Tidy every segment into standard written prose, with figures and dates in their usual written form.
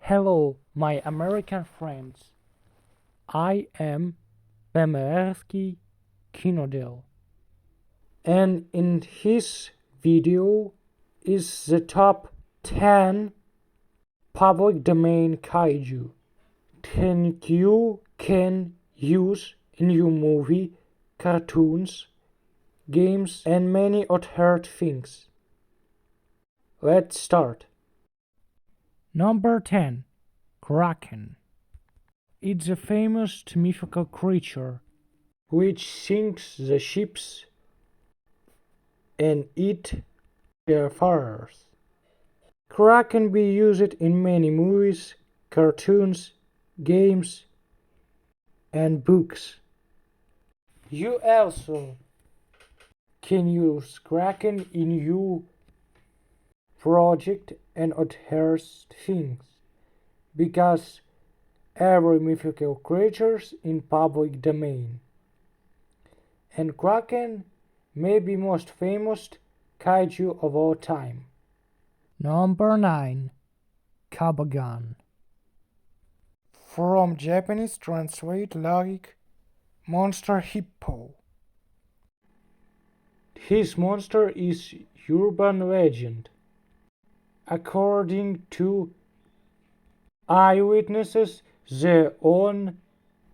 Hello, my American friends. I am П.М.Р.ский Kinodel, and in his video is the top 10 public domain kaiju you can use in your movie, cartoons, games, and many other things. Let's start. Number 10. Kraken. It's a famous mythical creature which sinks the ships and eat their followers. Kraken can be used in many movies, cartoons, games, and books. You also can use Kraken in your project and other things because every mythical creatures in public domain. And Kraken may be most famous kaiju of all time. Number 9. Kabagan. From Japanese translate like monster hippo. His monster is urban legend. According to eyewitnesses, their own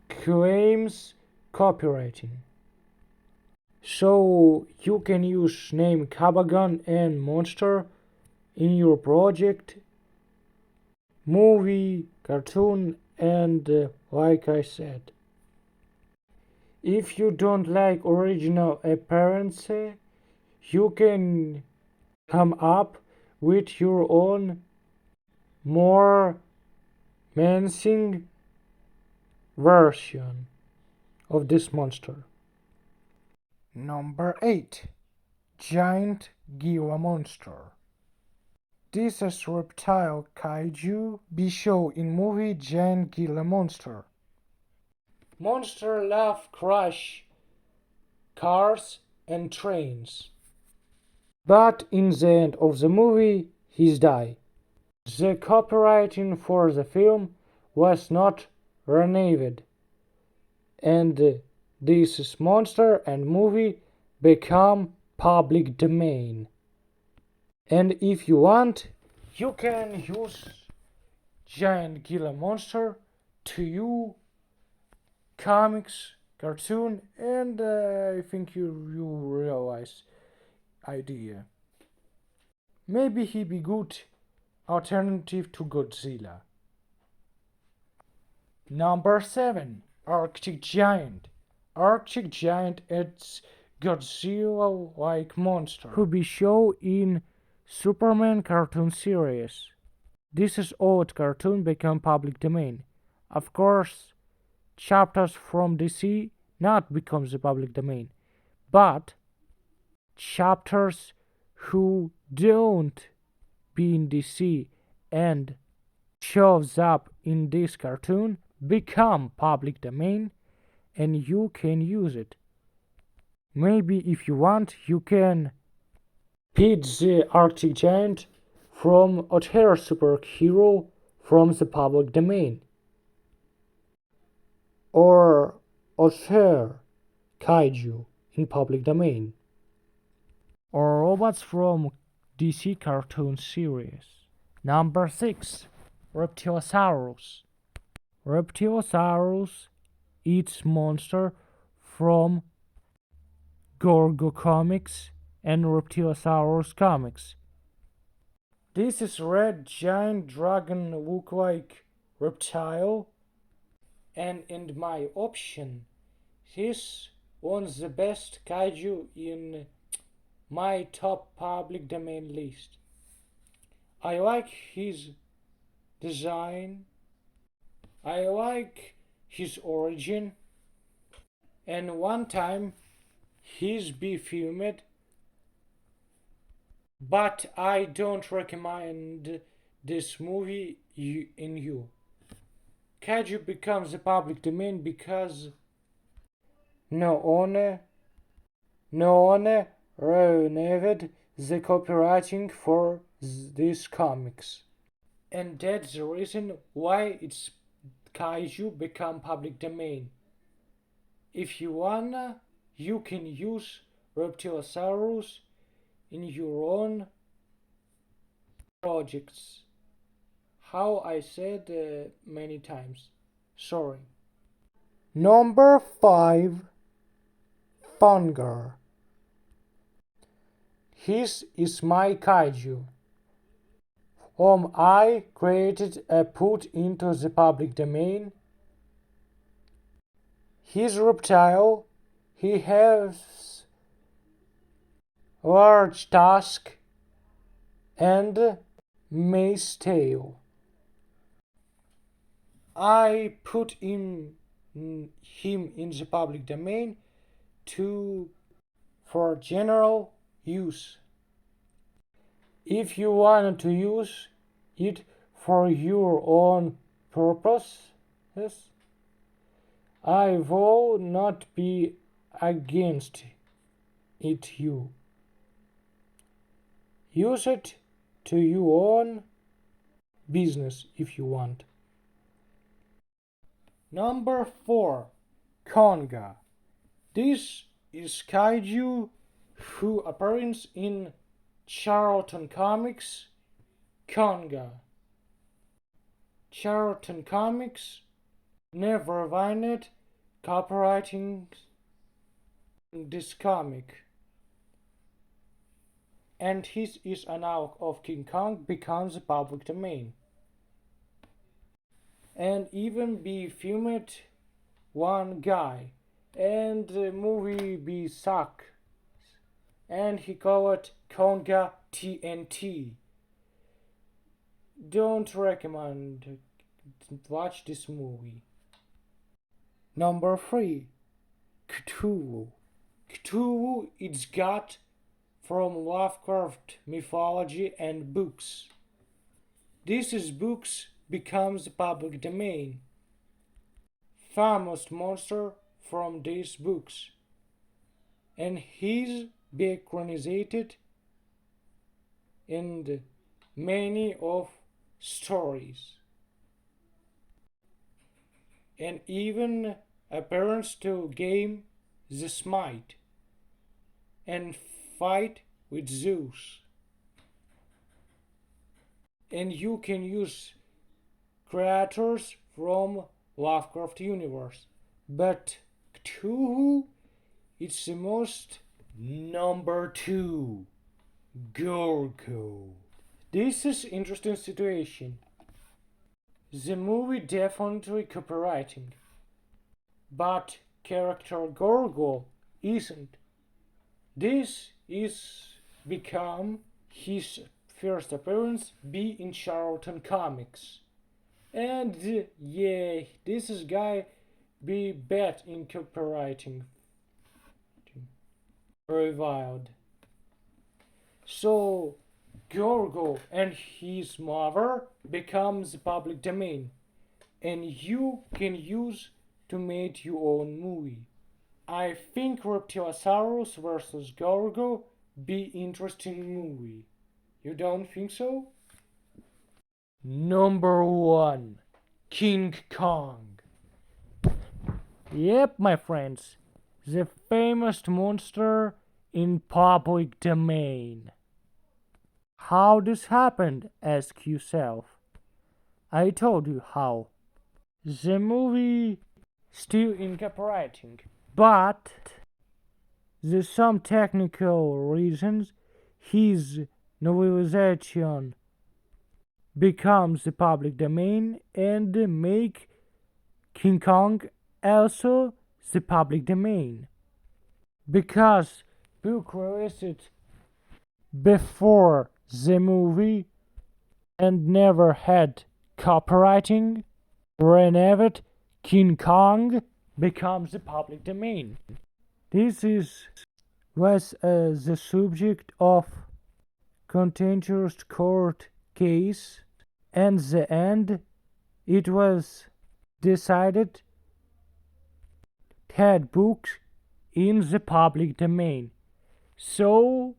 claims copywriting. So you can use name Kabagan and monster in your project, movie, cartoon, and like I said. If you don't like original appearance, you can come up with your own more menacing version of this monster. Number 8. Giant Gila Monster. This is reptile kaiju be shown in movie Giant Gila Monster. Monster love crush cars and trains. But in the end of the movie, he's die. The copywriting for the film was not renewed, and this monster and movie become public domain. And if you want, you can use Giant Gila Monster to you comics, cartoon, and I think you realize idea. Maybe he be good alternative to Godzilla. Number 7. Arctic Giant. Arctic Giant is Godzilla-like monster who be shown in Superman cartoon series. This is old cartoon become public domain. Of course, chapters from DC not becomes the public domain, but chapters who don't be in DC and shows up in this cartoon become public domain and you can use it. Maybe if you want, you can hit the Arctic Giant from other superhero from the public domain. Or other kaiju in public domain. Or robots from DC cartoon series. Number 6. Reptilosaurus. Reptilosaurus eats monster from Gorgo comics and Reptilosaurus comics. This is red giant dragon look like reptile, and in my option, this one's the best kaiju in my top public domain list. I like his design, I like his origin, and one time he's be filmed, but I don't recommend this movie in you. Kaiju becomes a public domain because no one renewed the copywriting for these comics. And that's the reason why it's Kaiju become public domain. If you wanna, you can use Reptilosaurus in your own projects. How I said many times. Sorry. Number 5. Fungar. His is my kaiju, whom I created and put into the public domain. His reptile, he has large tusk and mace tail. I put him in the public domain for general use. If you want to use it for your own purposes, I will not be against it. You use it to your own business if you want. Number 4. Konga. This is Kaiju who appears in Charlton Comics. Konga. Charlton Comics never wanted copywriting this comic. And his is an arc of King Kong becomes a public domain. And even be filmed one guy and the movie be suck. And he called it Konga TNT. Don't recommend watch this movie. Number 3. Cthulhu. Cthulhu is got from Lovecraft mythology and books. These books becomes public domain. Famous monster from these books. And he's be equalized in many of stories. And even appearance to game the Smite and fight with Zeus. And you can use creators from Lovecraft universe. But Cthulhu, it's the most number 2. Gorgo. This is interesting situation. The movie definitely copywriting, but character Gorgo isn't. This is become his first appearance be in Charlton Comics. And yeah, this is guy be bad in copywriting. Reviled. So Gorgo and his mother becomes public domain, and you can use to make your own movie. I think Reptilosaurus vs. Gorgo be interesting movie. You don't think so? Number 1. King Kong. Yep, my friends, the famous monster in public domain. How this happened? Ask yourself. I told you how. The movie still in copywriting, but there's some technical reasons his novelization becomes the public domain and make King Kong also the public domain. Because book released before the movie and never had copywriting, whenever King Kong becomes the public domain. This was the subject of contentious court case, and the end it was decided had books in the public domain. So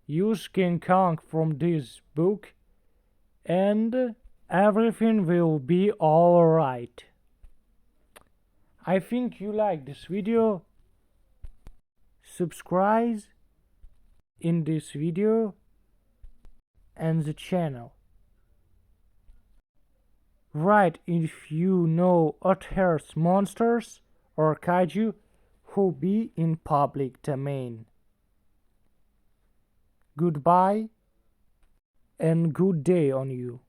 use King Kong from this book and everything will be alright. I think you like this video. Subscribe in this video and the channel. Write if you know otters, monsters or kaiju who be in public domain. Goodbye and good day on you.